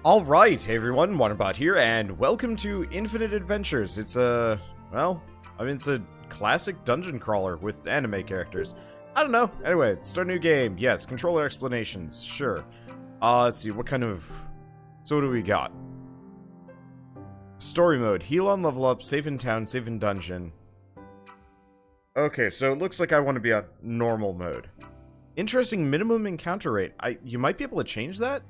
Alright, hey everyone, Wanderbot here, and welcome to Infinite Adventures. It's a classic dungeon crawler with anime characters. I don't know. Anyway, let's start a new game. Yes, controller explanations, sure. Let's see, what do we got? Story mode, heal on level up, save in town, save in dungeon. Okay, so it looks like I want to be on normal mode. Interesting minimum encounter rate. You might be able to change that?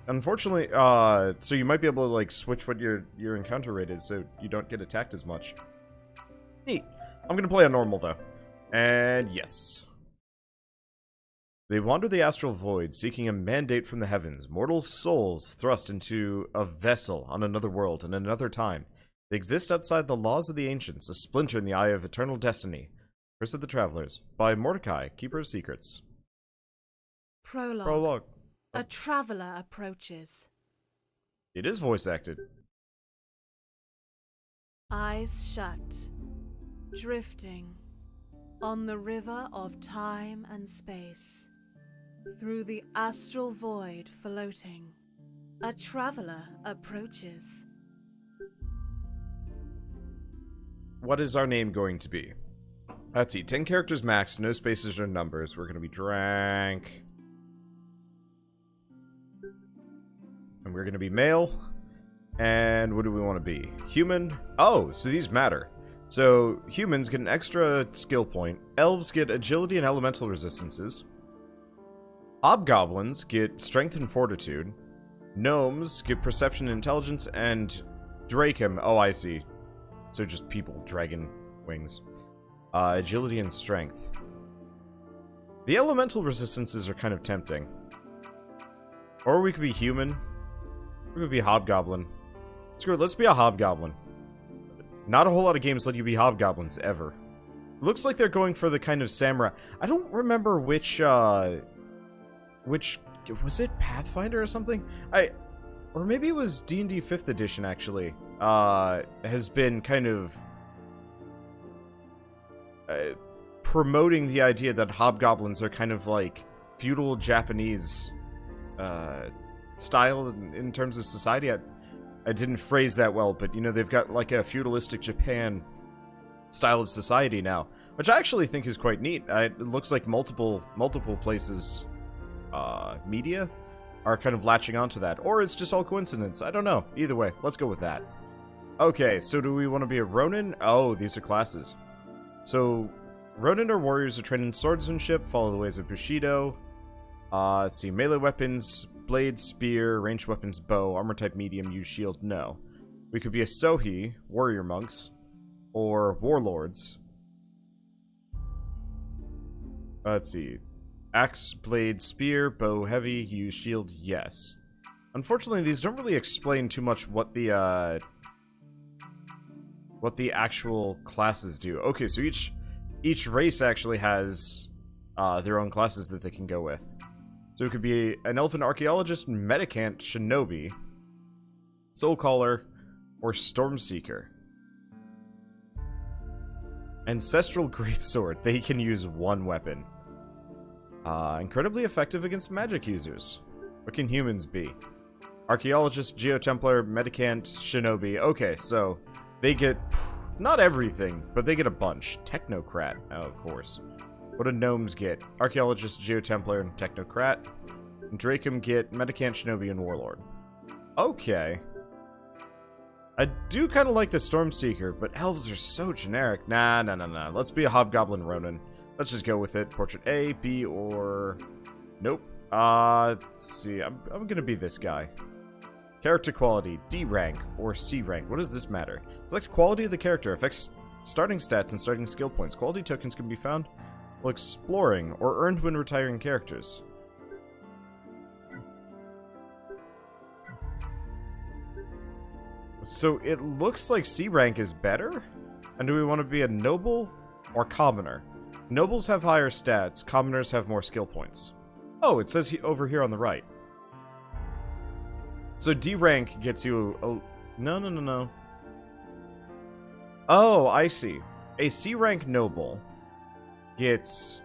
Unfortunately, so you might be able to, like, switch what your encounter rate is so you don't get attacked as much. Neat. I'm gonna play on normal, though. And yes. They wander the astral void, seeking a mandate from the heavens. Mortal souls thrust into a vessel on another world and another time. They exist outside the laws of the ancients, a splinter in the eye of eternal destiny. Curse of the Travelers, by Mordecai, Keeper of Secrets. Prologue. A traveler approaches. It is voice acted. Eyes shut, drifting on the river of time and space, through the astral void floating. A traveler approaches. What is our name going to be? Let's see, 10 characters max, no spaces or numbers. We're going to be Drank. And we're going to be male. And what do we want to be? Human. Oh, so these matter. So humans get an extra skill point. Elves get agility and elemental resistances. Hobgoblins get strength and fortitude. Gnomes get perception and intelligence. And Drakem. Oh, I see. So just people, dragon wings. Agility and strength. The elemental resistances are kind of tempting. Or we could be human. We could be hobgoblin. Screw it, let's be a hobgoblin. Not a whole lot of games let you be hobgoblins, ever. Looks like they're going for the kind of samurai. I don't remember which was it Pathfinder or something? Or maybe it was D&D 5th edition, actually. Has been kind of promoting the idea that hobgoblins are kind of like feudal Japanese style in terms of society. I didn't phrase that well, but you know, they've got like a feudalistic Japan style of society now, which I actually think is quite neat. It looks like multiple places media are kind of latching onto that, or it's just all coincidence. I don't know. Either way, let's go with that. Okay, so do we want to be a Ronin? Oh, these are classes. So, Ronin are warriors who train in swordsmanship, follow the ways of Bushido. Let's see, melee weapons, blade, spear, ranged weapons, bow, armor type medium, use shield, no. We could be a Sohi, warrior monks, or warlords. Let's see, axe, blade, spear, bow, heavy, use shield, yes. Unfortunately, these don't really explain too much what the actual classes do. Okay, so each race actually has their own classes that they can go with. So it could be an elfin archaeologist, medicant, shinobi, soulcaller, or stormseeker. Ancestral greatsword. They can use one weapon. Incredibly effective against magic users. What can humans be? Archaeologist, geotemplar, medicant, shinobi. Okay, so they get not everything, but they get a bunch. Technocrat, oh, of course. What do gnomes get? Archaeologist, geotemplar, and technocrat. And Drakem get medicant, shinobi, and warlord. Okay. I do kind of like the Stormseeker, but elves are so generic. Nah. Let's be a hobgoblin Ronin. Let's just go with it. Portrait A, B, or... Nope. Let's see. I'm gonna be this guy. Character quality, D rank or C rank. What does this matter? Select quality of the character. Affects starting stats and starting skill points. Quality tokens can be found while exploring or earned when retiring characters. So it looks like C rank is better? And do we want to be a noble or commoner? Nobles have higher stats. Commoners have more skill points. Oh, it says over here on the right. So D rank gets you a... No. Oh, I see. A C rank noble gets...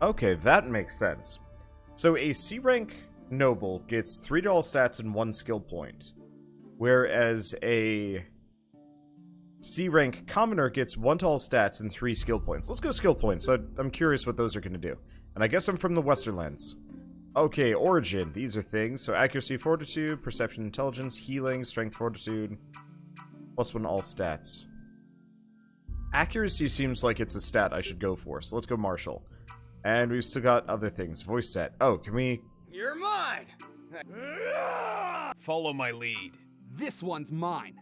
Okay, that makes sense. So a C-rank noble gets 3 to all stats and 1 skill point, whereas a C-rank commoner gets 1 to all stats and 3 skill points. Let's go skill points. I'm curious what those are going to do. And I guess I'm from the Western lands. Okay, origin. These are things. So accuracy, fortitude, perception, intelligence, healing, strength, fortitude. +1 all stats. Accuracy seems like it's a stat I should go for, so let's go martial. And we've still got other things. Voice set. Oh, can we... You're mine! Follow my lead. This one's mine.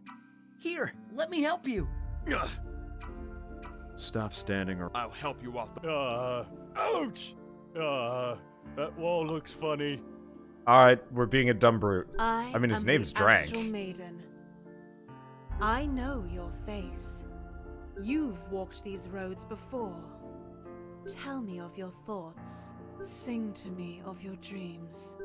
Here, let me help you. Stop standing or I'll help you off the... ouch! That wall looks funny. Alright, we're being a dumb brute. I mean, his am name's the Drank. Astral Maiden. I know your face. You've walked these roads before. Tell me of your thoughts. Sing to me of your dreams.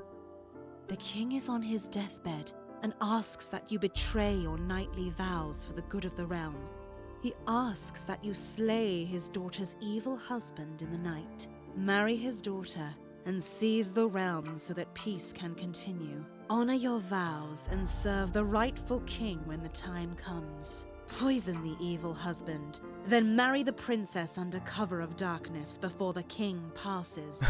The king is on his deathbed and asks that you betray your knightly vows for the good of the realm. He asks that you slay his daughter's evil husband in the night, marry his daughter, and seize the realm so that peace can continue. Honor your vows and serve the rightful king when the time comes. Poison the evil husband, then marry the princess under cover of darkness before the king passes.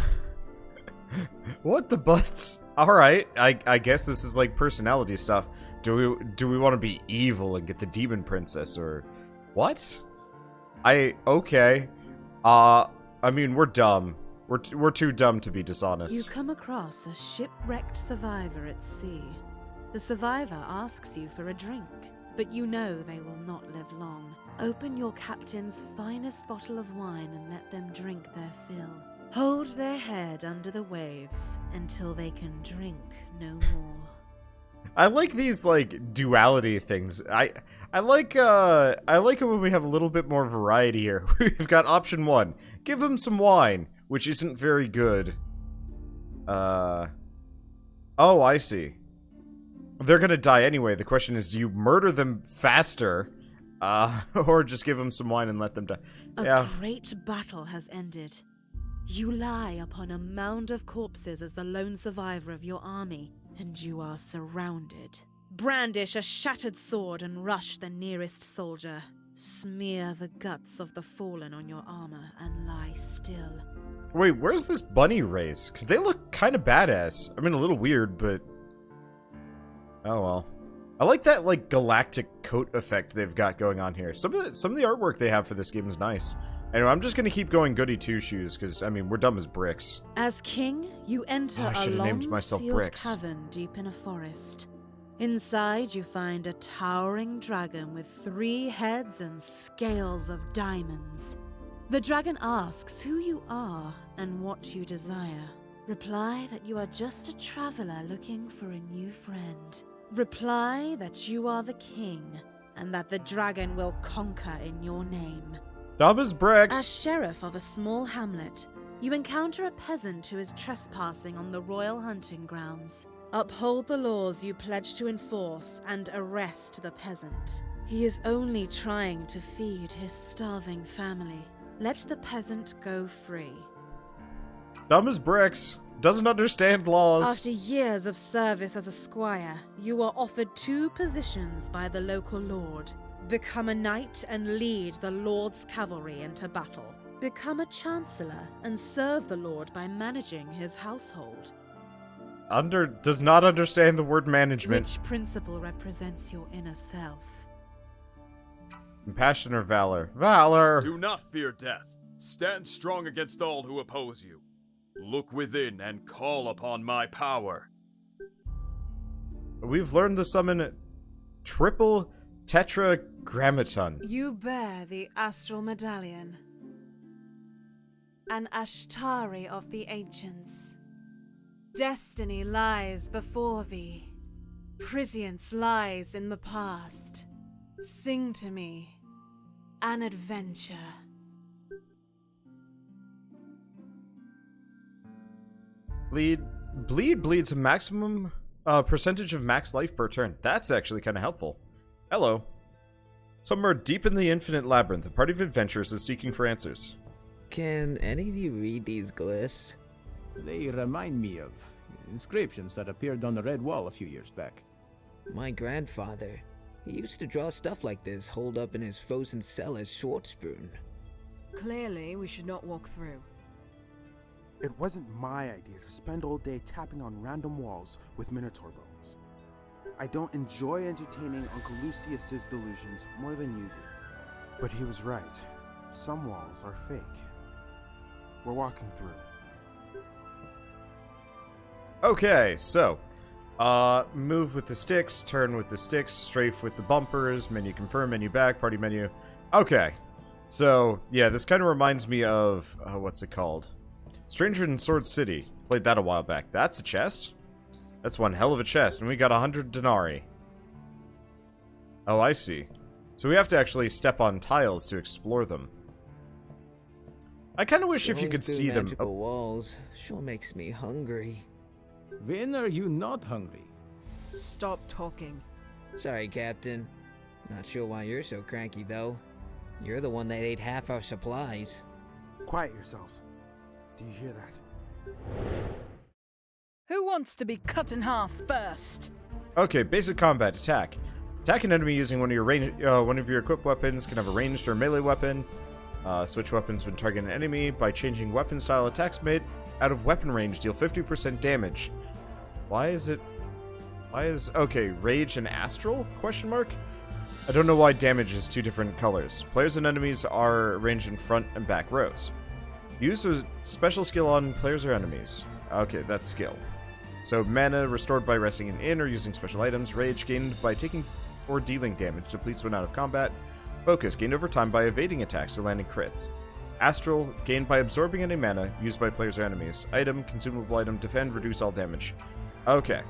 What the butts? Alright, I guess this is like personality stuff. Do we want to be evil and get the demon princess, or... What? Okay. I mean, we're dumb. We're too dumb to be dishonest. You come across a shipwrecked survivor at sea. The survivor asks you for a drink, but you know they will not live long. Open your captain's finest bottle of wine and let them drink their fill. Hold their head under the waves until they can drink no more. I like these, like, duality things. I like it when we have a little bit more variety here. We've got option 1. Give them some wine, which isn't very good. Oh, I see. They're gonna die anyway. The question is, do you murder them faster, or just give them some wine and let them die? A great battle has ended. You lie upon a mound of corpses as the lone survivor of your army, and you are surrounded. Brandish a shattered sword and rush the nearest soldier. Smear the guts of the fallen on your armor and lie still. Wait, where's this bunny race? Because they look kind of badass. I mean, a little weird, but... Oh well. I like that, like, galactic coat effect they've got going on here. Some of the artwork they have for this game is nice. Anyway, I'm just gonna keep going goody two-shoes, because, I mean, we're dumb as bricks. As king, you enter a named myself long-sealed Bricks. cavern deep in a forest. Inside, you find a towering dragon with 3 heads and scales of diamonds. The dragon asks who you are and what you desire. Reply that you are just a traveler looking for a new friend. Reply that you are the king, and that the dragon will conquer in your name. Dumb as bricks. As sheriff of a small hamlet, you encounter a peasant who is trespassing on the royal hunting grounds. Uphold the laws you pledge to enforce and arrest the peasant. He is only trying to feed his starving family. Let the peasant go free. Dumb as bricks. Doesn't understand laws. After years of service as a squire, you are offered 2 positions by the local lord. Become a knight and lead the lord's cavalry into battle. Become a chancellor and serve the lord by managing his household. Does not understand the word management. Which principle represents your inner self? Compassion or valor? Valor! Do not fear death. Stand strong against all who oppose you. Look within and call upon my power. We've learned to summon triple tetragrammaton. You bear the astral medallion, an Ashtari of the ancients. Destiny lies before thee. Prescience lies in the past. Sing to me an adventure. Bleeds a maximum percentage of max life per turn. That's actually kind of helpful. Hello. Somewhere deep in the infinite labyrinth, a party of adventurers is seeking for answers. Can any of you read these glyphs? They remind me of inscriptions that appeared on the red wall a few years back. My grandfather, he used to draw stuff like this holed up in his frozen cellar short spoon. Clearly, we should not walk through. It wasn't my idea to spend all day tapping on random walls with Minotaur bones. I don't enjoy entertaining Uncle Lucius's delusions more than you do. But he was right. Some walls are fake. We're walking through. Okay, so, move with the sticks, turn with the sticks, strafe with the bumpers, menu confirm, menu back, party menu. Okay, so, yeah, this kind of reminds me of, what's it called? Stranger in Sword City. Played that a while back. That's a chest? That's one hell of a chest, and we got 100 denarii. Oh, I see. So we have to actually step on tiles to explore them. I kind of wish if you could see them. Magical walls sure makes me hungry. When are you not hungry? Stop talking. Sorry, Captain. Not sure why you're so cranky, though. You're the one that ate half our supplies. Quiet yourselves. Do you hear that? Who wants to be cut in half first? Okay, basic combat attack. Attack an enemy using one of your equipped weapons. Can have a ranged or melee weapon. Switch weapons when targeting an enemy. By changing weapon style, attacks made out of weapon range deal 50% damage. Okay, rage and astral? Question mark? I don't know why damage is two different colors. Players and enemies are arranged in front and back rows. Use a special skill on players or enemies. Okay, that's skill. So mana restored by resting in inn or using special items. Rage gained by taking or dealing damage, depletes when out of combat. Focus gained over time by evading attacks or landing crits. Astral gained by absorbing any mana used by players or enemies. Item, consumable item, defend, reduce all damage. Okay.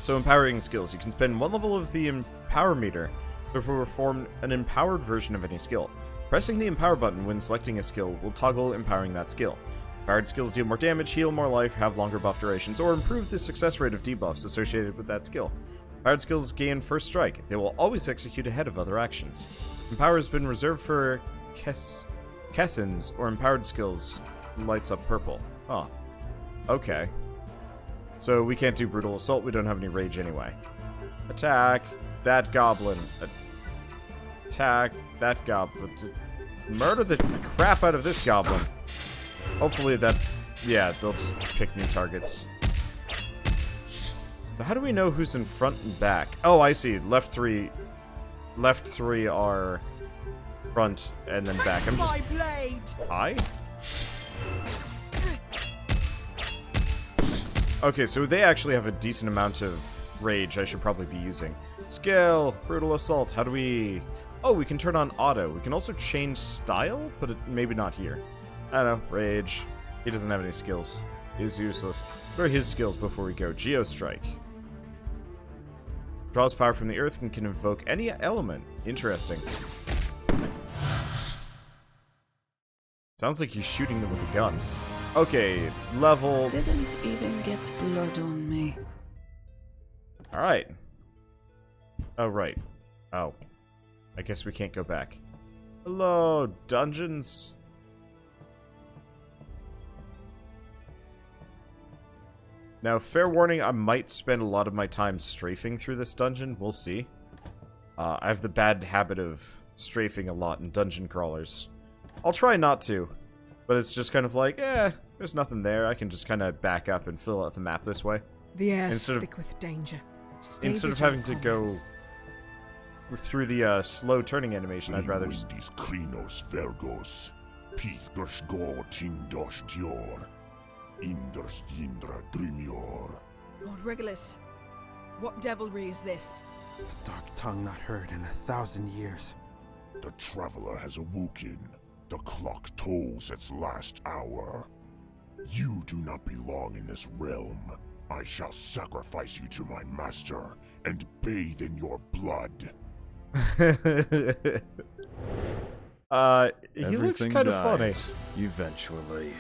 So empowering skills. You can spend one level of the empower meter to perform an empowered version of any skill. Pressing the empower button when selecting a skill will toggle empowering that skill. Empowered skills deal more damage, heal more life, have longer buff durations, or improve the success rate of debuffs associated with that skill. Empowered skills gain first strike. They will always execute ahead of other actions. Empower has been reserved for Kessins, or empowered skills lights up purple. Huh. Okay. So we can't do brutal assault, we don't have any rage anyway. Attack that goblin. Attack that goblin. Murder the crap out of this goblin. Hopefully that... yeah, they'll just pick new targets. So how do we know who's in front and back? Oh, I see. Left three are front and then back. I'm just... Hi? Okay, so they actually have a decent amount of rage I should probably be using. Skill, brutal assault. How do we... oh, we can turn on auto. We can also change style, but maybe not here. I don't know. Rage. He doesn't have any skills. He's useless. What are his skills before we go? Geostrike. Draws power from the earth and can invoke any element. Interesting. Sounds like he's shooting them with a gun. Okay, level... Didn't even get blood on me. Alright. Oh, right. Oh. I guess we can't go back. Hello, dungeons. Now, fair warning, I might spend a lot of my time strafing through this dungeon. We'll see. I have the bad habit of strafing a lot in dungeon crawlers. I'll try not to, but it's just kind of like, there's nothing there. I can just kind of back up and fill out the map this way. The air's thick with danger. Instead of having to go through the slow turning animation, I'd rather just... Krinos Vergos, Pith Gershgor Tindosh Dior, Inders Yindra Drimior. Lord Regulus, what devilry is this? The dark tongue not heard in 1,000 years. The traveler has awoken. The clock tolls its last hour. You do not belong in this realm. I shall sacrifice you to my master and bathe in your blood. He looks kind of funny. Eventually.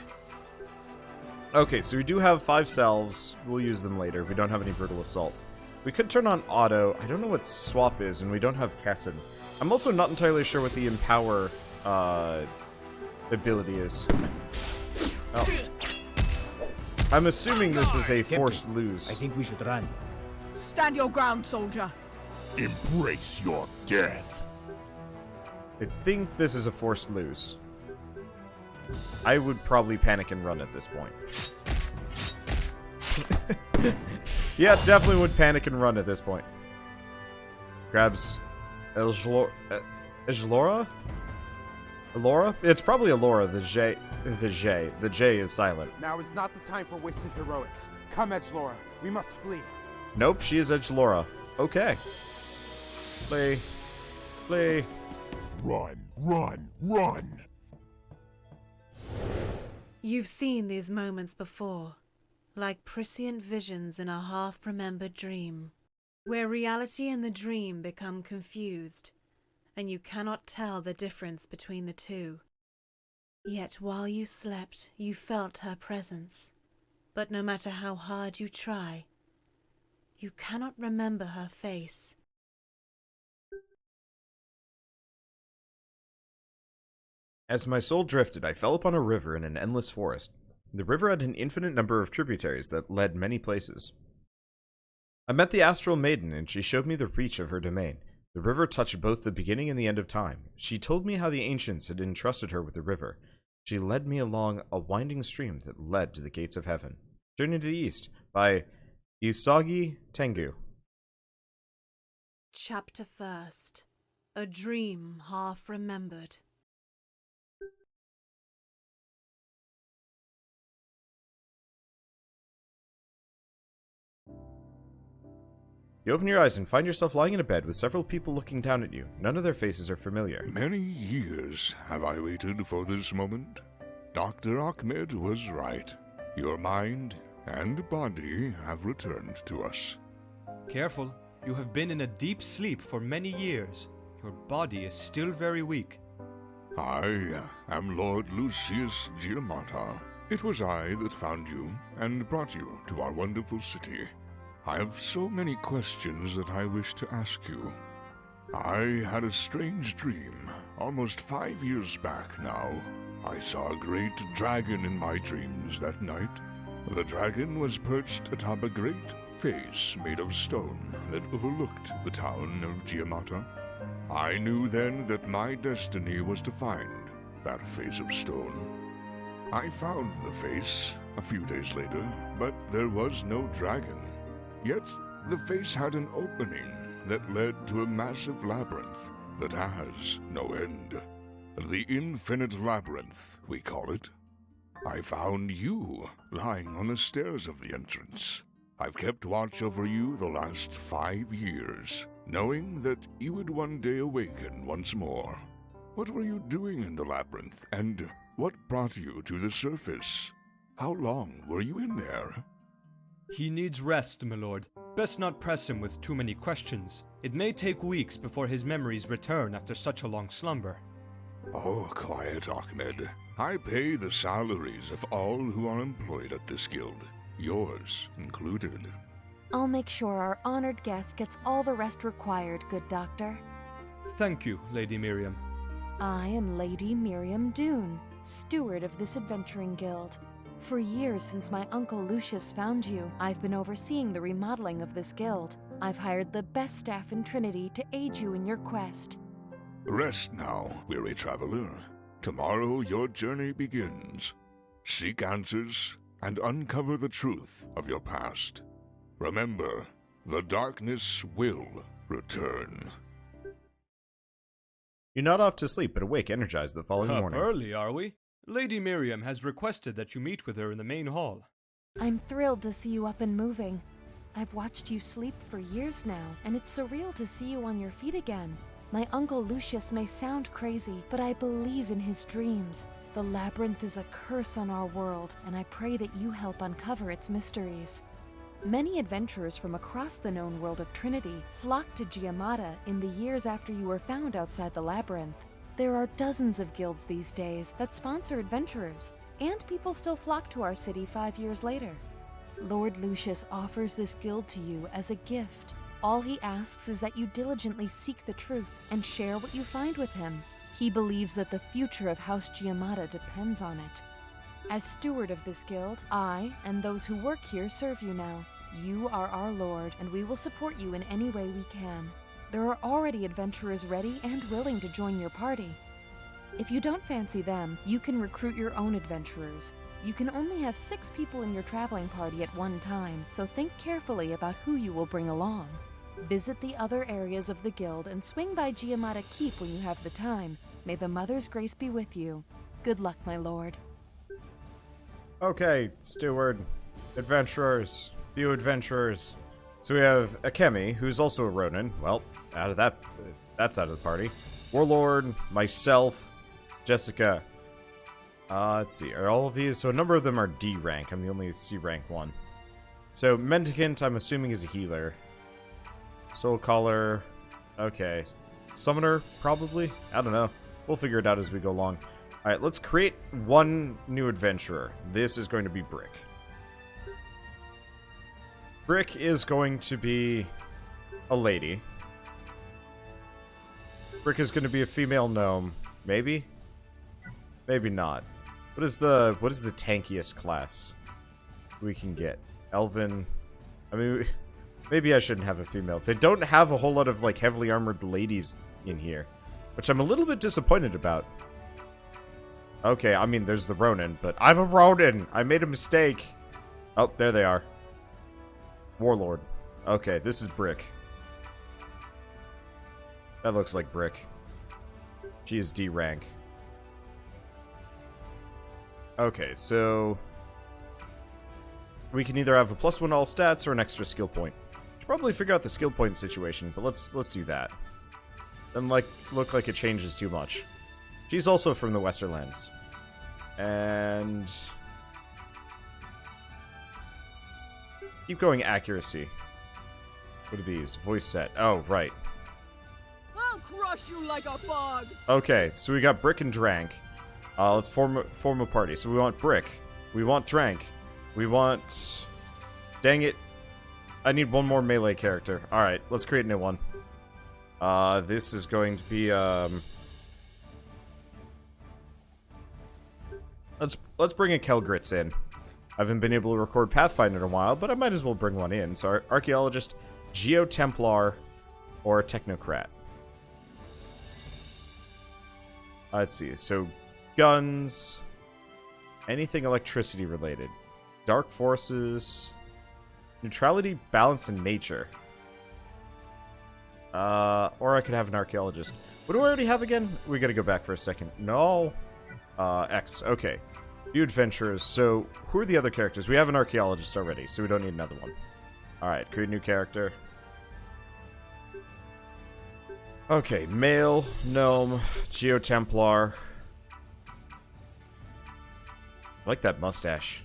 Okay, so we do have 5 salves. We'll use them later. We don't have any brutal assault. We could turn on auto. I don't know what swap is, and we don't have Kessin. I'm also not entirely sure what the empower ability is. Oh. I'm assuming this is a forced lose. I think we should run. Stand your ground, soldier. Embrace your death. I think this is a forced lose. I would probably panic and run at this point. Yeah, definitely would panic and run at this point. Grabs Elora? Elora? It's probably Elora. The J is silent. Now is not the time for wasted heroics. Come, Edgelora. We must flee. Nope, she is Edgelora. Okay. Play. Run, run, run! You've seen these moments before, like prescient visions in a half-remembered dream, where reality and the dream become confused, and you cannot tell the difference between the two. Yet while you slept, you felt her presence, but no matter how hard you try, you cannot remember her face. As my soul drifted, I fell upon a river in an endless forest. The river had an infinite number of tributaries that led many places. I met the Astral Maiden, and she showed me the reach of her domain. The river touched both the beginning and the end of time. She told me how the ancients had entrusted her with the river. She led me along a winding stream that led to the gates of heaven. Journey to the East by Usagi Tengu. Chapter 1st. A Dream Half Remembered. You open your eyes and find yourself lying in a bed with several people looking down at you. None of their faces are familiar. Many years have I waited for this moment. Dr. Ahmed was right. Your mind and body have returned to us. Careful. You have been in a deep sleep for many years. Your body is still very weak. I am Lord Lucius Giamata. It was I that found you and brought you to our wonderful city. I have so many questions that I wish to ask you. I had a strange dream, almost 5 years back now. I saw a great dragon in my dreams that night. The dragon was perched atop a great face made of stone that overlooked the town of Giamata. I knew then that my destiny was to find that face of stone. I found the face a few days later, but there was no dragon. Yet, the face had an opening that led to a massive labyrinth that has no end. The Infinite Labyrinth, we call it. I found you lying on the stairs of the entrance. I've kept watch over you the last 5 years, knowing that you would one day awaken once more. What were you doing in the labyrinth, and what brought you to the surface? How long were you in there? He needs rest, my lord. Best not press him with too many questions. It may take weeks before his memories return after such a long slumber. Oh, quiet, Ahmed. I pay the salaries of all who are employed at this guild, yours included. I'll make sure our honored guest gets all the rest required, good doctor. Thank you, Lady Miriam. I am Lady Miriam Dune, steward of this adventuring guild. For years since my uncle Lucius found you, I've been overseeing the remodeling of this guild. I've hired the best staff in Trinity to aid you in your quest. Rest now, weary traveler. Tomorrow your journey begins. Seek answers and uncover the truth of your past. Remember, the darkness will return. You're not off to sleep, but awake, energized the following morning. Early, are we? Lady Miriam has requested that you meet with her in the main hall. I'm thrilled to see you up and moving. I've watched you sleep for years now, and it's surreal to see you on your feet again. My uncle Lucius may sound crazy, but I believe in his dreams. The Labyrinth is a curse on our world, and I pray that you help uncover its mysteries. Many adventurers from across the known world of Trinity flocked to Giamata in the years after you were found outside the Labyrinth. There are dozens of guilds these days that sponsor adventurers, and people still flock to our city 5 years later. Lord Lucius offers this guild to you as a gift. All he asks is that you diligently seek the truth and share what you find with him. He believes that the future of House Giamatti depends on it. As steward of this guild, I and those who work here serve you now. You are our lord, and we will support you in any way we can. There are already adventurers ready and willing to join your party. If you don't fancy them, you can recruit your own adventurers. You can only have 6 people in your traveling party at one time, so think carefully about who you will bring along. Visit the other areas of the guild and swing by Giamatti Keep when you have the time. May the Mother's grace be with you. Good luck, my lord. Okay, steward. Adventurers. Few adventurers. So we have Akemi, who's also a Ronin. Well, that's out of the party. Warlord, myself, Jessica. Let's see. Are all of these? So a number of them are D rank. I'm the only C rank one. So Mendicant, I'm assuming, is a healer. Soul Caller. Okay. Summoner, probably? I don't know. We'll figure it out as we go along. Alright, let's create one new adventurer. This is going to be Brick. Brick is going to be a lady. Brick is going to be a female gnome. Maybe? Maybe not. What is the tankiest class we can get? Elven. I mean, maybe I shouldn't have a female. They don't have a whole lot of, like, heavily armored ladies in here, which I'm a little bit disappointed about. Okay, I mean, there's the Ronin, but I'm a Ronin! I made a mistake! Oh, there they are. Warlord. Okay, this is Brick. That looks like Brick. She is D rank. Okay, so we can either have a +1 all stats or an extra skill point. Should probably figure out the skill point situation, but let's do that. Doesn't look like it changes too much. She's also from the Westerlands. And keep going accuracy. What are these? Voice set. Oh, right. I'll crush you like a bug. Okay, so we got Brick and Drank. Let's form a party. So we want Brick. We want Drank. We want... Dang it. I need one more melee character. Alright, let's create a new one. This is going to be, Let's bring a Kelgritz in. I haven't been able to record Pathfinder in a while, but I might as well bring one in. So, Archaeologist, Geo-Templar, or Technocrat. Let's see. So, guns, anything electricity related. Dark forces, neutrality, balance, and nature. Or I could have an Archaeologist. What do I already have again? We gotta go back for a second. No. X. Okay. Few adventurers. So, who are the other characters? We have an Archaeologist already, so we don't need another one. Alright, create a new character. Okay, male, gnome, Geo-Templar. I like that mustache.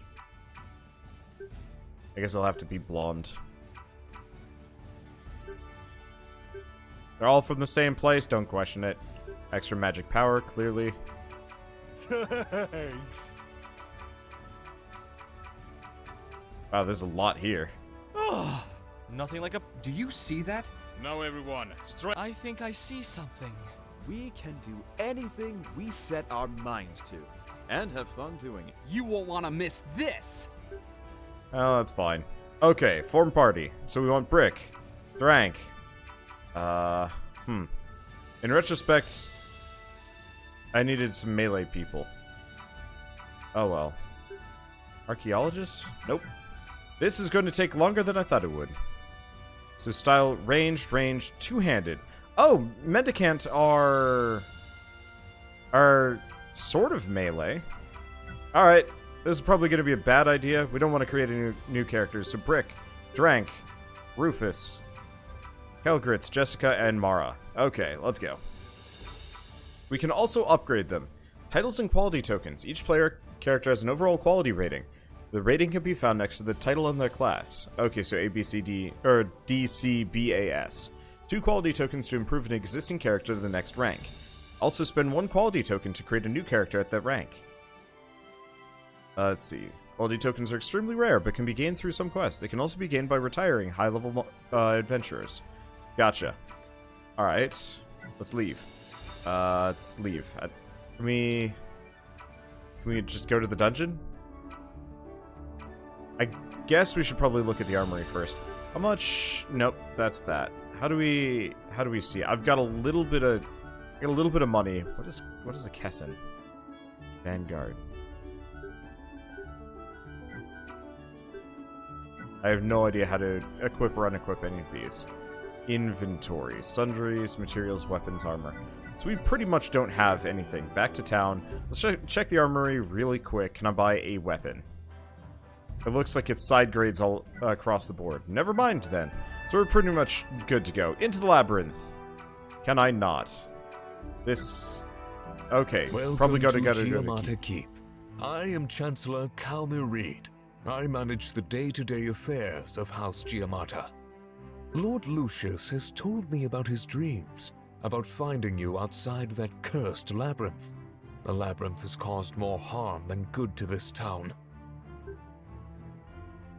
I guess I'll have to be blonde. They're all from the same place, don't question it. Extra magic power, clearly. Thanks. Wow, there's a lot here. Oh, nothing like a... Do you see that? Now everyone, I think I see something. We can do anything we set our minds to. And have fun doing it. You won't want to miss this! Oh, that's fine. Okay, form party. So we want Brick. Drank. In retrospect, I needed some melee people. Oh well. Archaeologist? Nope. This is going to take longer than I thought it would. So style, ranged, two-handed. Oh, Mendicant are sort of melee. Alright, this is probably going to be a bad idea. We don't want to create any new characters. So Brick, Drank, Rufus, Kelgritz, Jessica, and Mara. Okay, let's go. We can also upgrade them. Titles and quality tokens. Each player character has an overall quality rating. The rating can be found next to the title and their class. Okay, so A, B, C, D, or D, C, B, A, S. 2 quality tokens to improve an existing character to the next rank. Also spend 1 quality token to create a new character at that rank. Let's see. Quality tokens are extremely rare, but can be gained through some quests. They can also be gained by retiring high-level adventurers. Gotcha. Alright, let's leave. Let's leave. Can we just go to the dungeon? I guess we should probably look at the armory first. How much? Nope, that's that. How do we see? I've got a little bit of money. What is a Kessin? Vanguard. I have no idea how to equip or unequip any of these. Inventory. Sundries, materials, weapons, armor. So we pretty much don't have anything. Back to town. Let's check the armory really quick. Can I buy a weapon? It looks like it's side grades all across the board. Never mind then. So we're pretty much good to go. Into the Labyrinth. Can I not? This... Okay. Welcome probably to Giamata Keep. I am Chancellor Calmy Reed. I manage the day-to-day affairs of House Giamata. Lord Lucius has told me about his dreams, about finding you outside that cursed labyrinth. The labyrinth has caused more harm than good to this town.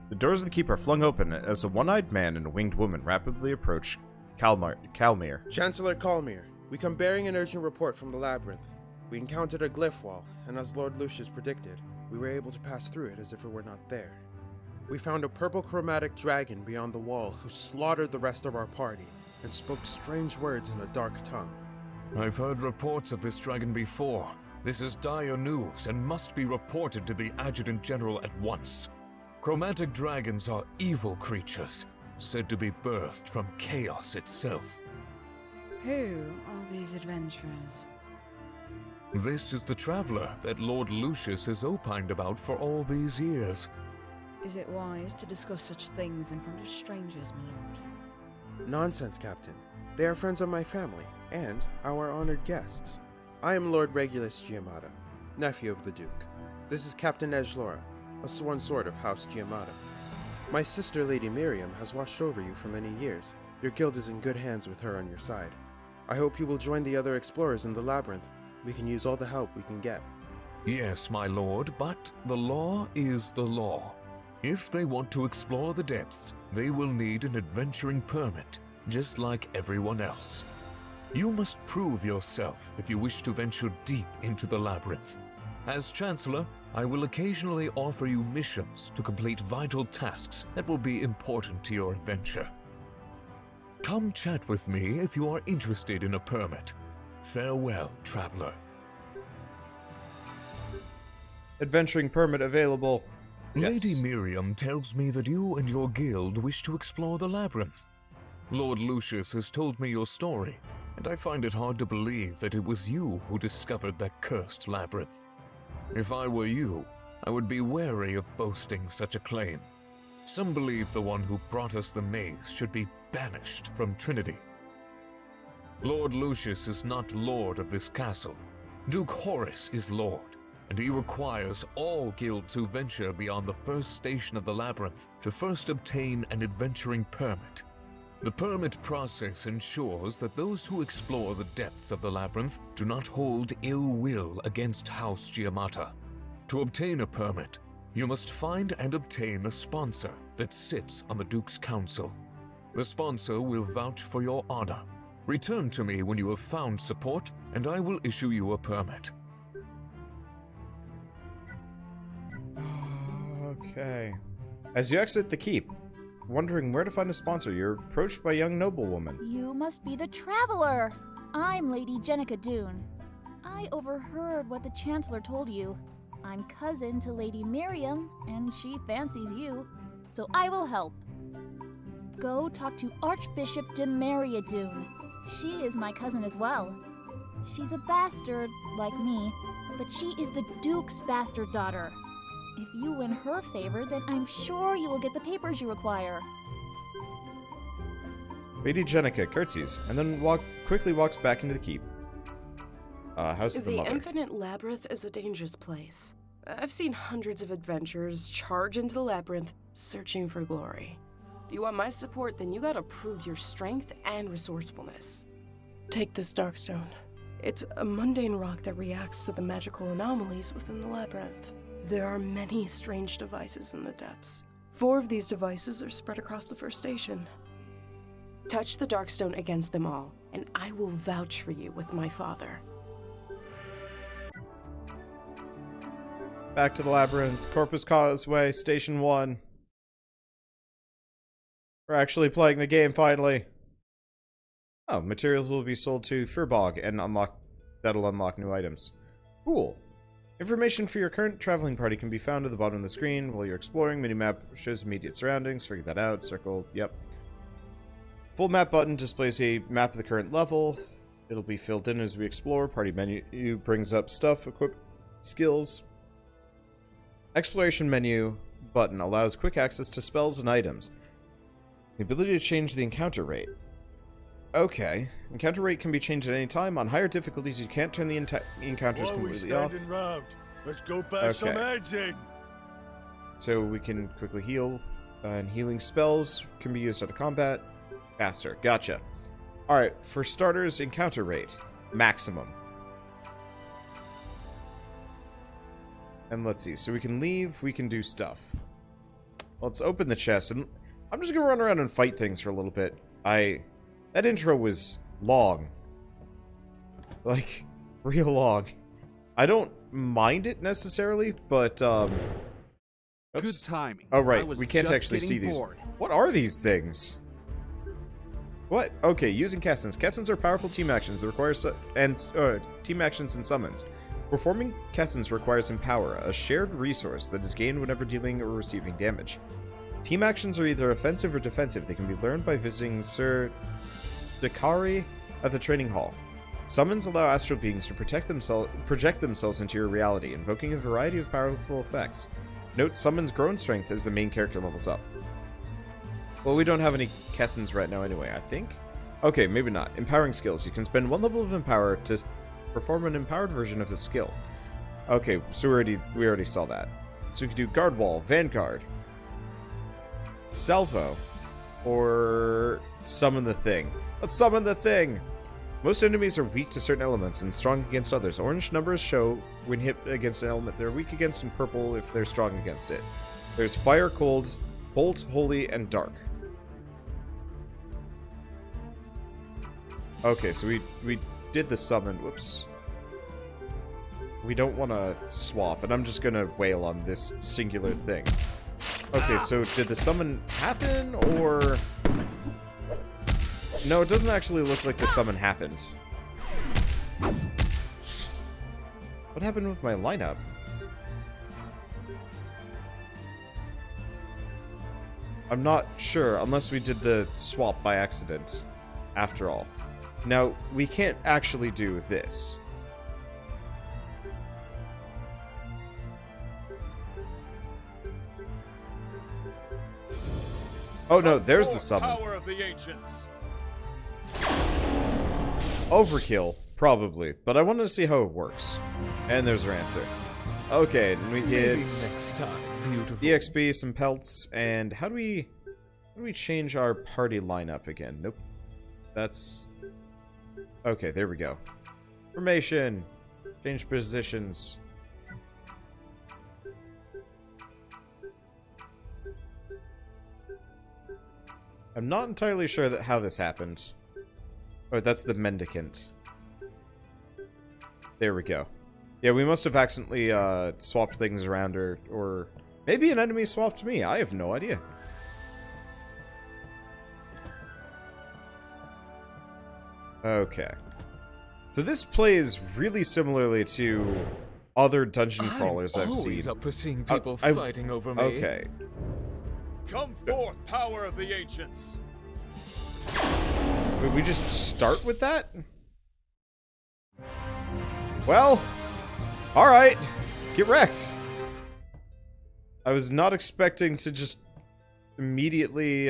The doors of the keep are flung open as a one-eyed man and a winged woman rapidly approach Calmir. Chancellor Calmir, we come bearing an urgent report from the Labyrinth. We encountered a glyph wall, and as Lord Lucius predicted, we were able to pass through it as if it were not there. We found a purple chromatic dragon beyond the wall who slaughtered the rest of our party and spoke strange words in a dark tongue. I've heard reports of this dragon before. This is dire news and must be reported to the Adjutant General at once. Chromatic dragons are evil creatures, said to be birthed from chaos itself. Who are these adventurers? This is the traveler that Lord Lucius has opined about for all these years. Is it wise to discuss such things in front of strangers, my lord? Nonsense, Captain. They are friends of my family, and our honored guests. I am Lord Regulus Giamata, nephew of the Duke. This is Captain Edgelora, a sworn sword of House Giamata. My sister, Lady Miriam, has watched over you for many years. Your guild is in good hands with her on your side. I hope you will join the other explorers in the Labyrinth. We can use all the help we can get. Yes, my lord, but the law is the law. If they want to explore the depths, they will need an adventuring permit, just like everyone else. You must prove yourself if you wish to venture deep into the Labyrinth. As Chancellor, I will occasionally offer you missions to complete vital tasks that will be important to your adventure. Come chat with me if you are interested in a permit. Farewell, traveler. Adventuring permit available. Yes. Lady Miriam tells me that you and your guild wish to explore the Labyrinth. Lord Lucius has told me your story, and I find it hard to believe that it was you who discovered that cursed labyrinth. If I were you, I would be wary of boasting such a claim. Some believe the one who brought us the maze should be banished from Trinity. Lord Lucius is not lord of this castle. Duke Horace is lord, and he requires all guilds who venture beyond the first station of the labyrinth to first obtain an adventuring permit. The permit process ensures that those who explore the depths of the labyrinth do not hold ill will against House Giamata. To obtain a permit, you must find and obtain a sponsor that sits on the Duke's Council. The sponsor will vouch for your honor. Return to me when you have found support, and I will issue you a permit. Okay. As you exit the keep, wondering where to find a sponsor, you're approached by a young noblewoman. You must be the traveler! I'm Lady Jenica Dune. I overheard what the Chancellor told you. I'm cousin to Lady Miriam, and she fancies you, so I will help. Go talk to Archbishop Demaria Dune. She is my cousin as well. She's a bastard, like me, but she is the Duke's bastard daughter. If you win her favor, then I'm sure you will get the papers you require. Lady Jenica curtsies, and then quickly walks back into the keep. House of the Mother. The Infinite Labyrinth is a dangerous place. I've seen hundreds of adventurers charge into the labyrinth, searching for glory. If you want my support, then you gotta prove your strength and resourcefulness. Take this Darkstone. It's a mundane rock that reacts to the magical anomalies within the labyrinth. There are many strange devices in the depths. 4 of these devices are spread across the first station. Touch the Darkstone against them all. and I will vouch for you with my father. Back to the Labyrinth. Corpus Causeway, Station 1. We're actually playing the game, finally. Oh, materials will be sold to Furbog, and that'll unlock new items. Cool. Information for your current traveling party can be found at the bottom of the screen. While you're exploring, minimap shows immediate surroundings. Figure that out. Circle, yep. Full map button displays a map of the current level. It'll be filled in as we explore. Party menu brings up stuff, equip, skills. Exploration menu button allows quick access to spells and items. The ability to change the encounter rate. Okay. Encounter rate can be changed at any time. On higher difficulties, you can't turn the encounters completely off. Round? Let's go bash some eggs in. So we can quickly heal, and healing spells can be used out of combat faster. Gotcha. Alright, for starters, encounter rate. Maximum. And let's see, so we can leave, we can do stuff. Let's open the chest, and I'm just gonna run around and fight things for a little bit. That intro was long. Like, real long. I don't mind it necessarily, but, oops. Good timing. Oh, right, we can't actually see these. What are these things? What? Okay, using Kessons. Kessons are powerful team actions that require team actions and summons. Performing Kessons requires Empower, a shared resource that is gained whenever dealing or receiving damage. Team actions are either offensive or defensive. They can be learned by visiting Sir Dakari at the training hall. Summons allow astral beings to project themselves into your reality, invoking a variety of powerful effects. Note summons grow in strength as the main character levels up. Well, we don't have any Kessons right now anyway, I think. Okay, maybe not. Empowering skills. You can spend 1 level of Empower to perform an empowered version of the skill. Okay, so we already saw that. So we can do Guard Wall, Vanguard, Salvo, or Summon the Thing. Let's summon the Thing! Most enemies are weak to certain elements and strong against others. Orange numbers show when hit against an element they're weak against, and purple if they're strong against it. There's Fire, Cold, Bolt, Holy, and Dark. Okay, so we did the summon. Whoops. We don't want to swap, and I'm just going to wail on this singular thing. Okay, so did the summon happen, or... No, it doesn't actually look like the summon happened. What happened with my lineup? I'm not sure, unless we did the swap by accident, after all. Now, we can't actually do this. Oh no, there's the summon. Power of the ancients. Overkill, probably, but I wanted to see how it works. And there's our answer. Okay, and we get next time. Beautiful. EXP, some pelts, and how do we change our party lineup again? Nope. That's... Okay, there we go. Formation. Change positions. I'm not entirely sure how this happened. Oh, that's the Mendicant. There we go. Yeah, we must have accidentally swapped things around, or maybe an enemy swapped me. I have no idea. Okay. So this plays really similarly to other dungeon crawlers I've seen. I'm always up for seeing people fighting over me. Okay. Come forth, power of the ancients. Would we just start with that? Well, alright. Get wrecked. I was not expecting to just immediately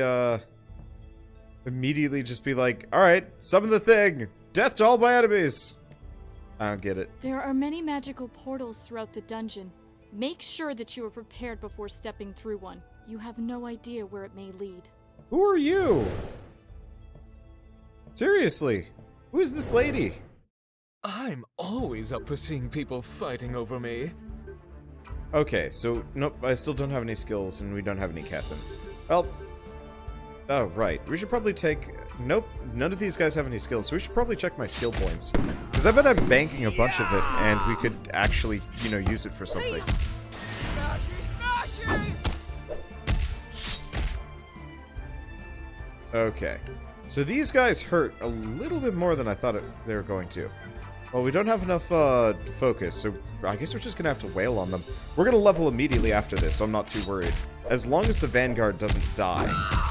just be like, alright, summon the thing. Death to all my enemies. I don't get it. There are many magical portals throughout the dungeon. Make sure that you are prepared before stepping through one. You have no idea where it may lead. Who are you? Seriously, who is this lady? I'm always up for seeing people fighting over me. Okay, so nope, I still don't have any skills and we don't have any Kessin. Well, Oh, right. We should probably take... Nope, none of these guys have any skills, so we should probably check my skill points. Because I bet I'm banking a bunch of it, and we could actually, you know, use it for something. Okay. So these guys hurt a little bit more than I thought they were going to. Well, we don't have enough focus, so I guess we're just going to have to wail on them. We're going to level immediately after this, so I'm not too worried. As long as the Vanguard doesn't die.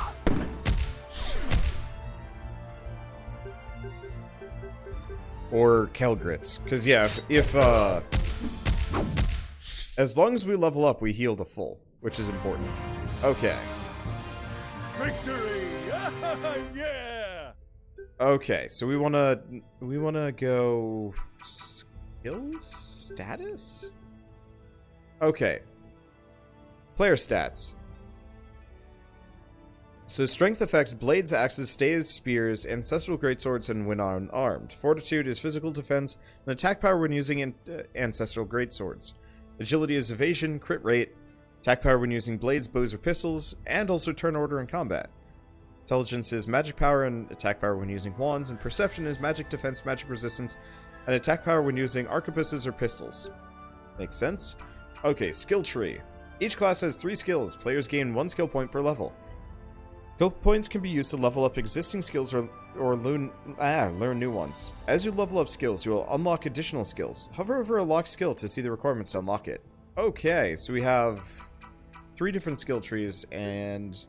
Or Kelgrits. Because, yeah, if as long as we level up, we heal to full, which is important. Okay. Victory! Yeah! Okay, so we wanna go skills? Status? Okay. Player stats. So strength affects blades, axes, staves, spears, ancestral greatswords, and when unarmed. Fortitude is physical defense, and attack power when using ancestral greatswords. Agility is evasion, crit rate, attack power when using blades, bows, or pistols, and also turn order in combat. Intelligence is magic power and attack power when using wands, and perception is magic defense, magic resistance, and attack power when using arquebuses or pistols. Makes sense? Okay, skill tree. Each class has 3 skills. Players gain 1 skill point per level. Skill points can be used to level up existing skills or learn new ones. As you level up skills, you will unlock additional skills. Hover over a locked skill to see the requirements to unlock it. Okay, so we have 3 different skill trees, and...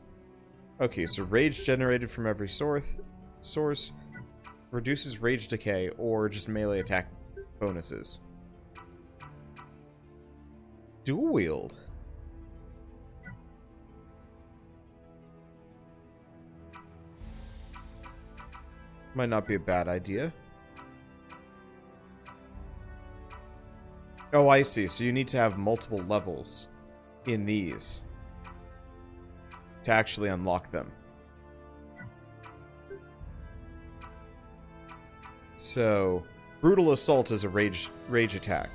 Okay, so rage generated from every source reduces rage decay or just melee attack bonuses. Dual wield. Might not be a bad idea. Oh, I see. So you need to have multiple levels in these to actually unlock them. So, Brutal Assault is a rage attack.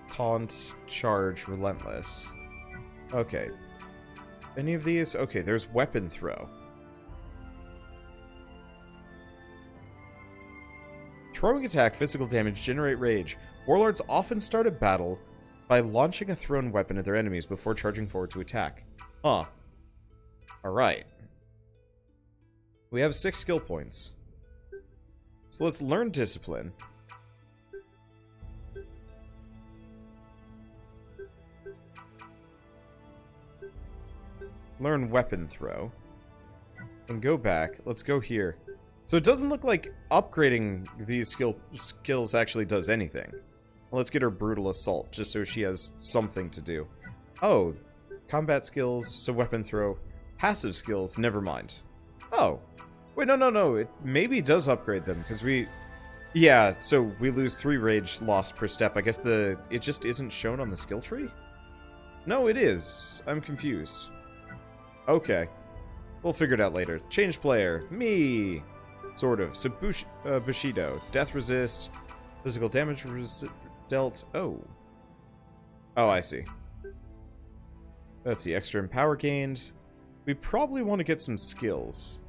Taunt, Charge, Relentless. Okay. Any of these? Okay, there's Weapon Throw. Throwing attack, physical damage, generate rage. Warlords often start a battle by launching a thrown weapon at their enemies before charging forward to attack. Huh. Alright. We have 6 skill points. So let's learn Discipline. Learn Weapon Throw. And go back. Let's go here. So it doesn't look like upgrading these skills actually does anything. Well, let's get her Brutal Assault, just so she has something to do. Oh, combat skills, so weapon throw. Passive skills, never mind. Oh, wait, no, it maybe does upgrade them, because we... Yeah, so we lose 3 rage lost per step. I guess it just isn't shown on the skill tree? No, it is. I'm confused. Okay. We'll figure it out later. Change player. Me! Sort of. So Bushido. Death resist. Physical damage dealt. Oh. Oh, I see. Let's see. Extra in power gained. We probably want to get some skills.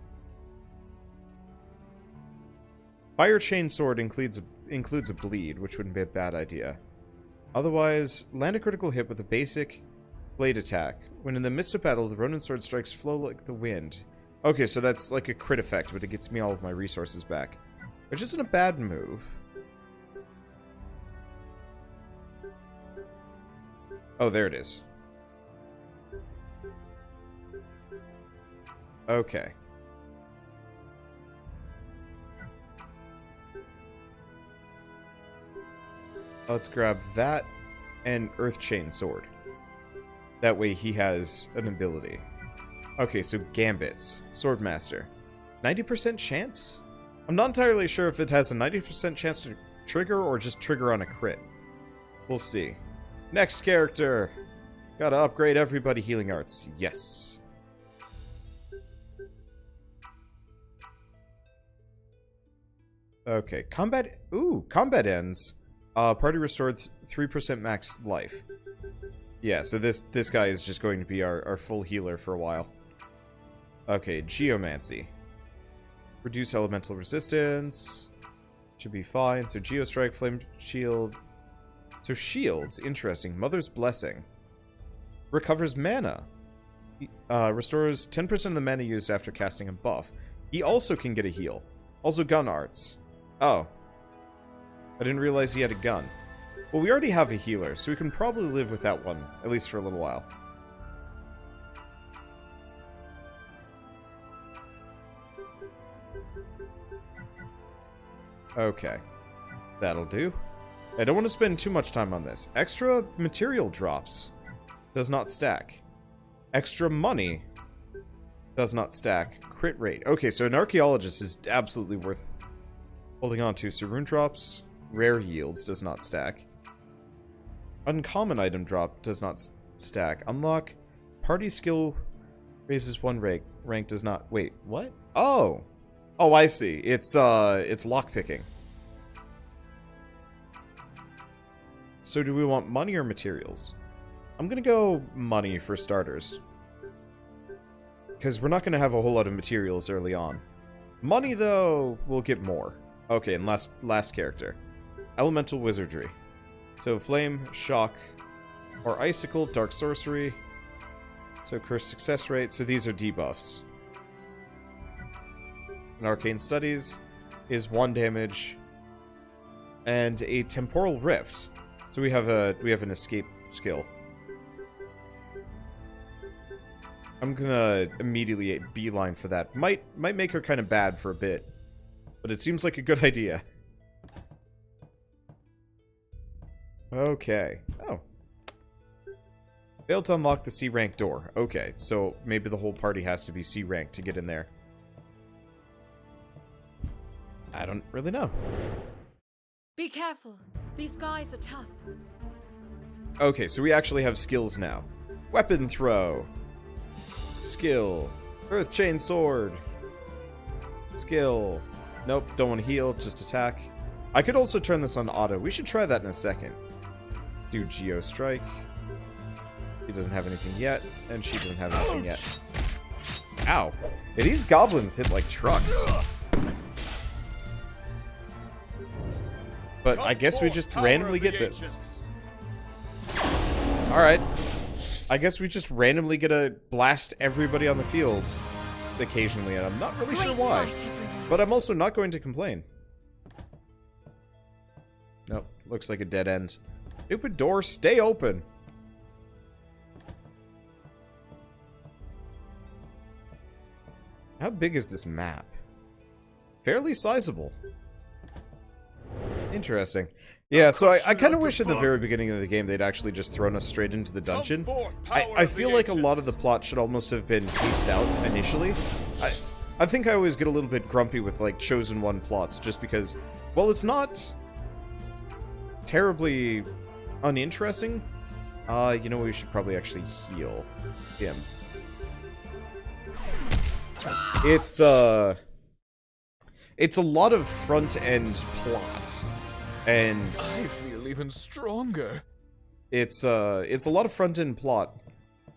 Fire Chain Sword includes a bleed, which wouldn't be a bad idea. Otherwise, land a critical hit with a basic blade attack. When in the midst of battle, the Ronin Sword strikes flow like the wind. Okay, so that's like a crit effect, but it gets me all of my resources back. Which isn't a bad move. Oh, there it is. Okay. Let's grab that and Earth Chain Sword. That way he has an ability. Okay, so Gambits. Swordmaster. 90% chance? I'm not entirely sure if it has a 90% chance to trigger or just trigger on a crit. We'll see. Next character! Gotta upgrade everybody healing arts. Yes. Okay, combat... Ooh, combat ends. Party restored 3% max life. Yeah, so this guy is just going to be our full healer for a while. Okay, Geomancy. Reduce elemental resistance. Should be fine. So Geostrike, Flame Shield. So shields, interesting. Mother's Blessing. Recovers mana. Restores 10% of the mana used after casting a buff. He also can get a heal. Also gun arts. Oh. I didn't realize he had a gun. Well, we already have a healer, so we can probably live with that one, at least for a little while. Okay. That'll do. I don't want to spend too much time on this. Extra material drops. Does not stack. Extra money. Does not stack. Crit rate. Okay, so an archaeologist is absolutely worth holding on to. So rune drops. Rare yields. Does not stack. Uncommon item drop. Does not stack. Unlock. Party skill raises 1 rank. Rank does not... Wait, what? Oh! Oh, I see. It's lockpicking. So do we want money or materials? I'm gonna go money for starters. Because we're not gonna have a whole lot of materials early on. Money, though, we'll get more. Okay, and last character. Elemental Wizardry. So Flame, Shock, or Icicle, Dark Sorcery. So Curse Success Rate. So these are debuffs. And Arcane Studies is 1 damage. And a Temporal Rift. So we have an escape skill. I'm gonna immediately beeline for that. Might make her kind of bad for a bit, but it seems like a good idea. Okay. Oh. Failed to unlock the C rank door. Okay, so maybe the whole party has to be C rank to get in there. I don't really know. Be careful. These guys are tough. Okay, so we actually have skills now. Weapon throw. Skill. Earth chain sword. Skill. Nope, don't want to heal, just attack. I could also turn this on auto. We should try that in a second. Do Geo Strike. He doesn't have anything yet, and she doesn't have anything yet. Ow. Yeah, these goblins hit like trucks. But I guess we just randomly get this. Alright. I guess we just randomly get to blast everybody on the field occasionally, and I'm not really sure why. But I'm also not going to complain. Nope, looks like a dead end. Stupid door, stay open. How big is this map? Fairly sizable. Interesting. Yeah, so I kind of wish at the very beginning of the game they'd actually just thrown us straight into the dungeon. I feel like a lot of the plot should almost have been paced out initially. I think I always get a little bit grumpy with, like, Chosen One plots, just because, well, it's not terribly uninteresting. You know, we should probably actually heal him. It's a lot of front-end plot. And I feel even stronger. It's a lot of front-end plot.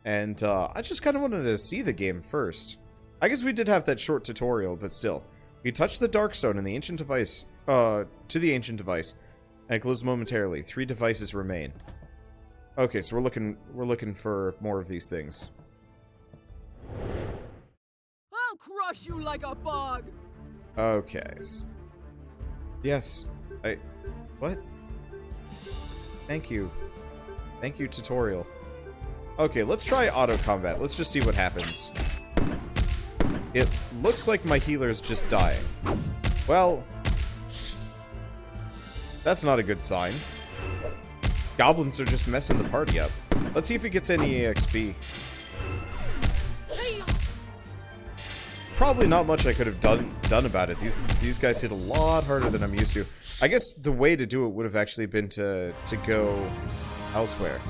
And I just kind of wanted to see the game first. I guess we did have that short tutorial, but still. You touch the Darkstone and the ancient device to the ancient device, and it glows momentarily. 3 devices remain. Okay, so we're looking for more of these things. I'll crush you like a bug. Okay. Yes. What? Thank you. Thank you, tutorial. Okay, let's try auto combat. Let's just see what happens. It looks like my healer's just dying. Well, that's not a good sign. Goblins are just messing the party up. Let's see if he gets any EXP. Probably not much I could have done about it. These guys hit a lot harder than I'm used to. I guess the way to do it would have actually been to go elsewhere.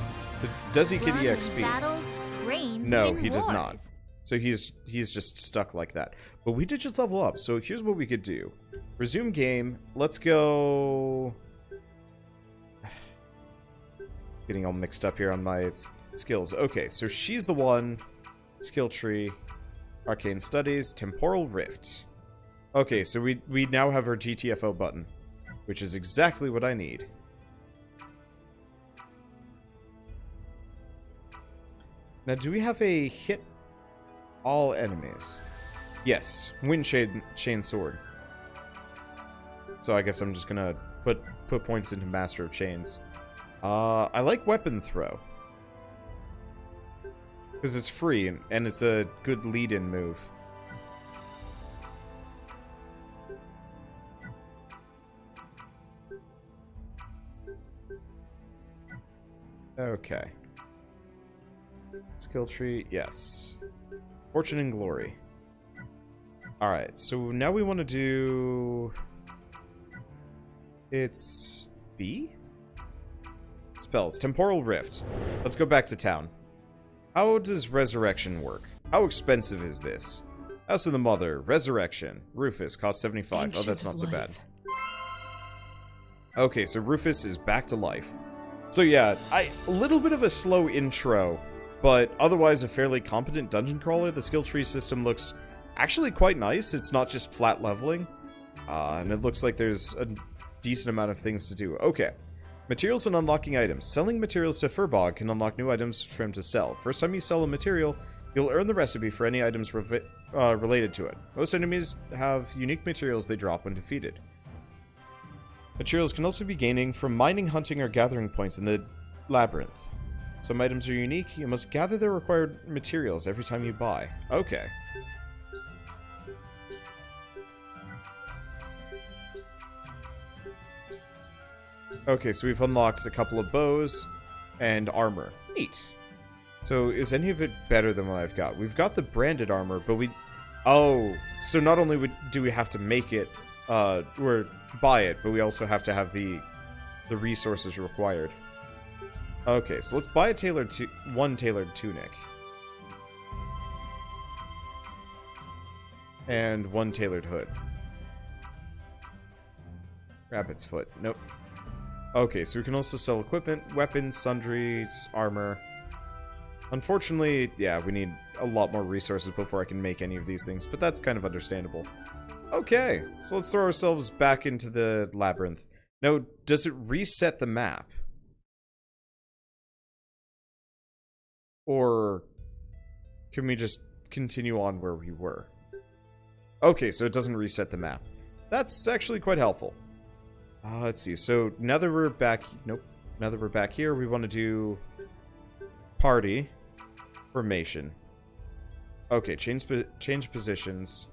So, does he get EXP? No, he does not. So he's just stuck like that. But we did just level up. So here's what we could do. Resume game. Let's go. Getting all mixed up here on my Skills. Okay, so she's the one. Skill tree. Arcane Studies. Temporal Rift. Okay, so we now have our GTFO button, which is exactly what I need. Now, do we have a hit all enemies? Yes, Wind Chain Sword. So I guess I'm just gonna put points into Master of Chains. I like Weapon Throw. Because it's free, and it's a good lead-in move. Okay. Skill tree, yes. Fortune and Glory. Alright, so now we want to do... It's... B? Spells. Temporal Rift. Let's go back to town. How does Resurrection work? How expensive is this? House of the Mother. Resurrection. Rufus. Costs 75. Oh, that's not so bad. Okay, so Rufus is back to life. So yeah, a little bit of a slow intro, but otherwise a fairly competent dungeon crawler. The skill tree system looks actually quite nice. It's not just flat leveling. And it looks like there's a decent amount of things to do. Okay. Materials and unlocking items. Selling materials to Furbog can unlock new items for him to sell. First time you sell a material, you'll earn the recipe for any items related to it. Most enemies have unique materials they drop when defeated. Materials can also be gaining from mining, hunting, or gathering points in the Labyrinth. Some items are unique. You must gather the required materials every time you buy. Okay. Okay, so we've unlocked a couple of bows and armor. Neat. So is any of it better than what I've got? We've got the branded armor, but we... Oh, so not only do we have to make it, or buy it, but we also have to have the resources required. Okay, so let's buy one tailored tunic. And one tailored hood. Rabbit's foot. Nope. Okay, so we can also sell equipment, weapons, sundries, armor. Unfortunately, yeah, we need a lot more resources before I can make any of these things, but that's kind of understandable. Okay, so let's throw ourselves back into the Labyrinth. Now, does it reset the map? Or can we just continue on where we were? Okay, so it doesn't reset the map. That's actually quite helpful. Let's see, so now that we're back... Nope. Now that we're back here, we want to do... Party. Formation. Okay, change positions.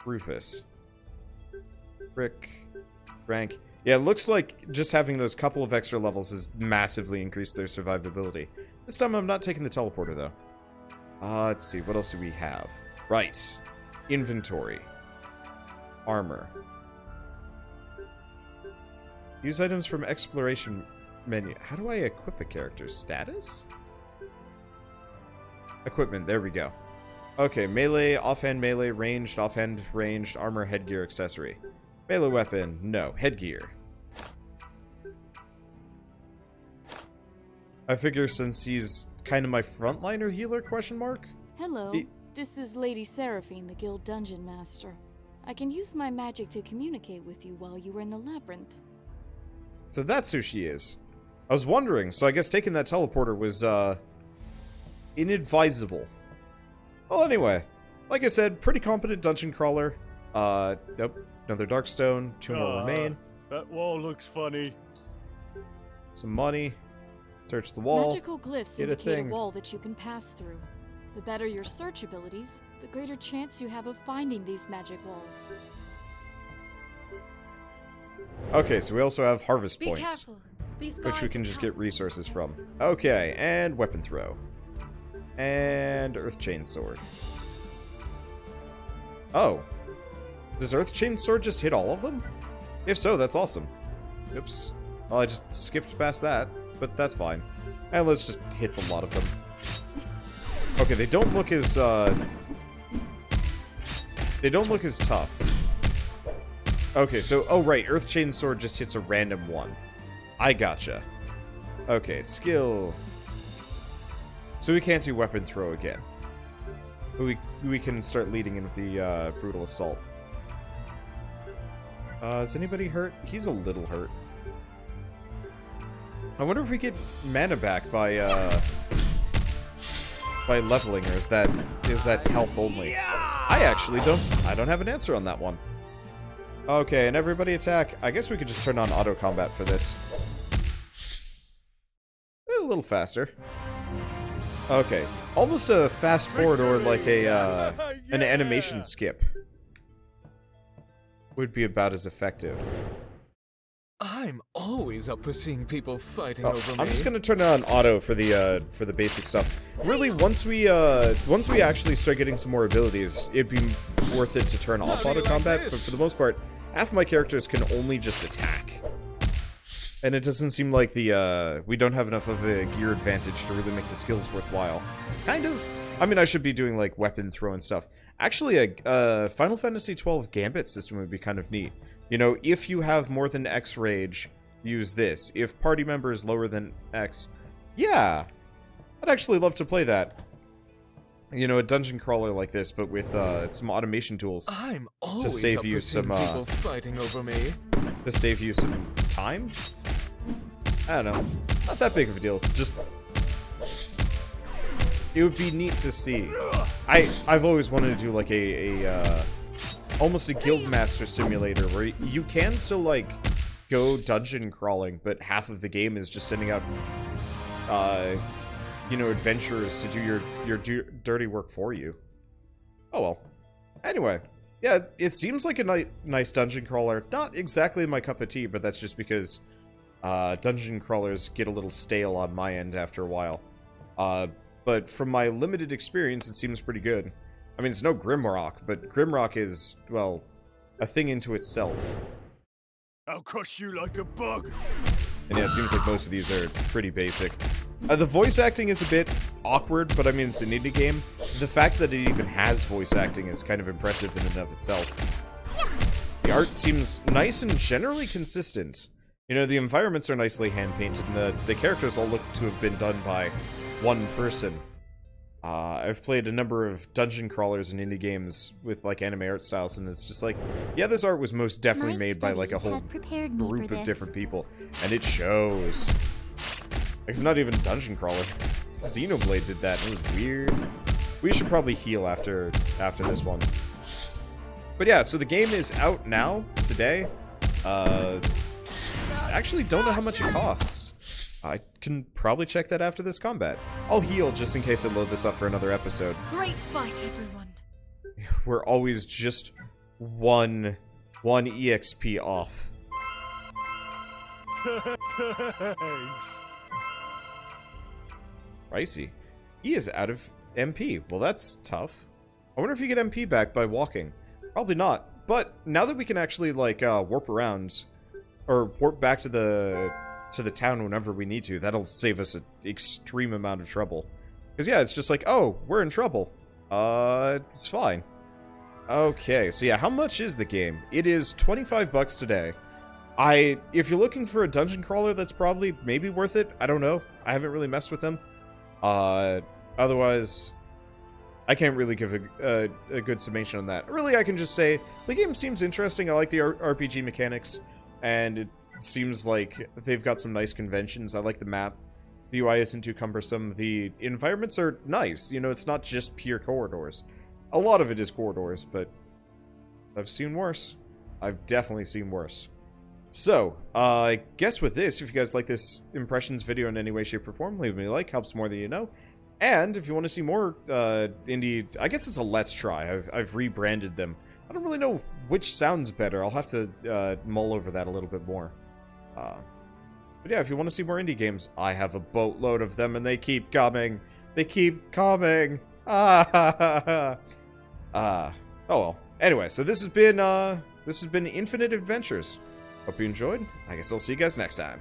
Rufus. Rick. Rank. Yeah, it looks like just having those couple of extra levels has massively increased their survivability. This time I'm not taking the teleporter, though. Let's see, what else do we have? Right. Inventory. Armor. Use items from exploration menu. How do I equip a character's status? Equipment, there we go. Okay, melee, offhand melee, ranged, offhand ranged, armor, headgear, accessory. Melee weapon, no. Headgear. I figure since he's kind of my frontliner healer, question mark? Hello, this is Lady Seraphine, the guild dungeon master. I can use my magic to communicate with you while you were in the labyrinth. So that's who she is. I was wondering, so I guess taking that teleporter was, inadvisable. Well, anyway, like I said, pretty competent dungeon crawler. Yep, another Darkstone, 2 more remain. That wall looks funny. Some money. Search the wall. Magical glyphs indicate a wall that you can pass through. The better your search abilities, the greater chance you have of finding these magic walls. Okay, so we also have harvest Be points, careful. These which we guys can are just tough. get resources from. Okay, and weapon throw. And Earth Chain Sword. Oh. Does Earth Chain Sword just hit all of them? If so, that's awesome. Oops. Well, I just skipped past that, but that's fine. And let's just hit a lot of them. Okay, they don't look as, they don't look as tough. Okay, so, oh right, Earth Chain Sword just hits a random one. I gotcha. Okay, skill. So we can't do weapon throw again. But we can start leading in with the brutal assault. Is anybody hurt? He's a little hurt. I wonder if we get mana back by leveling, or is that health only? I don't have an answer on that one. Okay, and everybody attack. I guess we could just turn on auto combat for this. A little faster. Okay, almost a fast forward or like a an animation skip would be about as effective. I'm always up for seeing people fighting over me. I'm just gonna turn on auto for the basic stuff. Really, once we actually start getting some more abilities, it'd be worth it to turn off auto combat. But for the most part, half of my characters can only just attack, and it doesn't seem like we don't have enough of a gear advantage to really make the skills worthwhile. Kind of. I mean, I should be doing like weapon throw and stuff. Actually, a Final Fantasy XII Gambit system would be kind of neat. You know, if you have more than X rage, use this. If party member is lower than X, yeah, I'd actually love to play that. You know, a dungeon crawler like this, but with some automation tools to save you some people fighting over me. To save you some time. I don't know, not that big of a deal. Just it would be neat to see. I've always wanted to do like a almost a guildmaster simulator where you can still like go dungeon crawling, but half of the game is just sending out you know, adventurers to do your dirty work for you. Oh well. Anyway, yeah, it seems like a nice dungeon crawler. Not exactly my cup of tea, but that's just because dungeon crawlers get a little stale on my end after a while. But from my limited experience, it seems pretty good. I mean, it's no Grimrock, but Grimrock is, well, a thing into itself. I'll crush you like a bug. And yeah, it seems like most of these are pretty basic. The voice acting is a bit awkward, but I mean, it's an indie game. The fact that it even has voice acting is kind of impressive in and of itself. The art seems nice and generally consistent. You know, the environments are nicely hand-painted, and the characters all look to have been done by one person. I've played a number of dungeon crawlers and indie games with like anime art styles, and it's just like, yeah, this art was most definitely made by like a whole group of different people, and it shows. It's not even a dungeon crawler. Xenoblade did that, and it was weird. We should probably heal after this one. But yeah, so the game is out now, today. I actually don't know how much it costs. I can probably check that after this combat. I'll heal just in case I load this up for another episode. Great fight, everyone. We're always just one EXP off. Thanks. Pricey. He is out of MP. Well, that's tough. I wonder if you get MP back by walking. Probably not. But now that we can actually like warp around, or warp back to the town whenever we need to, that'll save us an extreme amount of trouble. Because yeah, it's just like, oh, we're in trouble. It's fine. Okay, so yeah, how much is the game? It is $25 today. If you're looking for a dungeon crawler, that's probably maybe worth it. I don't know. I haven't really messed with them. Otherwise, I can't really give a good summation on that. Really, I can just say, the game seems interesting. I like the RPG mechanics, and it seems like they've got some nice conventions. I like the map. The UI isn't too cumbersome. The environments are nice. You know, it's not just pure corridors. A lot of it is corridors, but I've seen worse. I've definitely seen worse. So, I guess with this, if you guys like this impressions video in any way, shape, or form, leave me a like. Helps more than you know. And if you want to see more indie, I guess it's a Let's Try. I've rebranded them. I don't really know which sounds better. I'll have to mull over that a little bit more. But yeah, if you want to see more indie games, I have a boatload of them, and they keep coming. They keep coming. Oh well. Anyway, so this has been Infinite Adventures. Hope you enjoyed. I guess I'll see you guys next time.